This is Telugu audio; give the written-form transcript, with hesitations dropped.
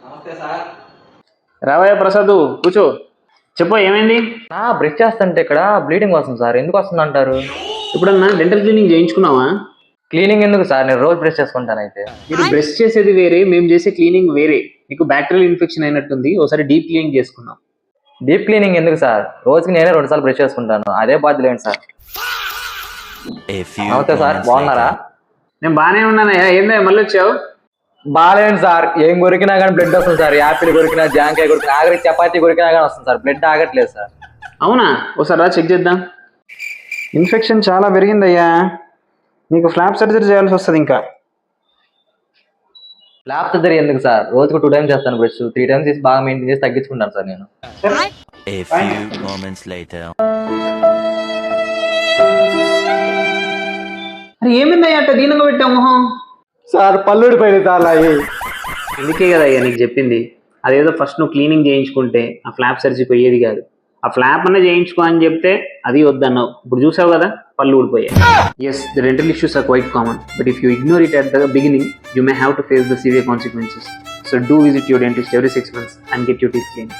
నమస్తే సార్. రావయ్య ప్రసాద్ కూర్చో. చెప్పు ఏమైంది? బ్రష్ చేస్తుంటే ఇక్కడ బ్లీడింగ్ వస్తుంది సార్. ఎందుకు వస్తుంది అంటారు? ఇప్పుడన్నా డెంటల్ క్లీనింగ్ చేయించుకున్నావా? క్లీనింగ్ ఎందుకు సార్? నేను రోజు బ్రష్ చేసుకుంటాను. అయితే మీరు బ్రష్ చేసేది వేరే, మేము చేసే క్లీనింగ్ వేరే. నీకు బ్యాక్టీరియల్ ఇన్ఫెక్షన్ అయినట్టుంది, ఒకసారి డీప్ క్లీనింగ్ చేసుకున్నాం. డీప్ క్లీనింగ్ ఎందుకు సార్? రోజుకి నేనే 2 సార్లు బ్రష్ చేసుకుంటాను. అదే బాధ్యత సార్. నమస్తే సార్, బాగున్నారా? నేను బాగానే ఉన్నానయ్యా. ఏందా మళ్ళీ వచ్చావు? బాగాలేండి సార్. ఏం కొరికినా కానీ బ్లడ్ వస్తుంది సార్. యాపిల్ కొరికినా, జాంకాయ కొరికినా, ఆఖరికి చపాతీ కొరికినా కానీ వస్తుంది సార్. బ్లడ్ ఆగట్లేదు సార్. అవునా? ఒకసారి రా చెక్ చేద్దాం. ఇన్ఫెక్షన్ చాలా పెరిగిందయ్యా, నీకు ఫ్లాప్ సర్జరీ చేయాల్సి వస్తుంది. ఇంకా ల్యాబ్ సర్జరీ ఎందుకు సార్? రోజుకు 2 టైమ్స్ చేస్తాను బ్రష్. 3 టైమ్స్ చేసి బాగా మెయింటైన్ చేసి తగ్గించుకుంటాను సార్ నేను. A few moments later. అరే ఏమైందయ్యా అట్ట దీనంగా పెట్టావు మొహం? సార్ పల్లుడి పైన తాళాయి. అందుకే కదా అయ్యా నీకు చెప్పింది. అదేదో ఫస్ట్ నువ్వు క్లీనింగ్ చేయించుకుంటే ఆ ఫ్లాప్ సర్జరీ పోయేది కాదు. ఆ ఫ్లాప్ అనే చేయించుకో అని చెప్తే అది వద్దన్నావు. ఇప్పుడు చూసావు కదా, పళ్ళు ఊడిపోయాయి. Yes, the dental issues are quite common, but if you ignore it at the beginning, you may have to face the severe consequences. So do visit your dentist every 6 months and get your teeth cleaned.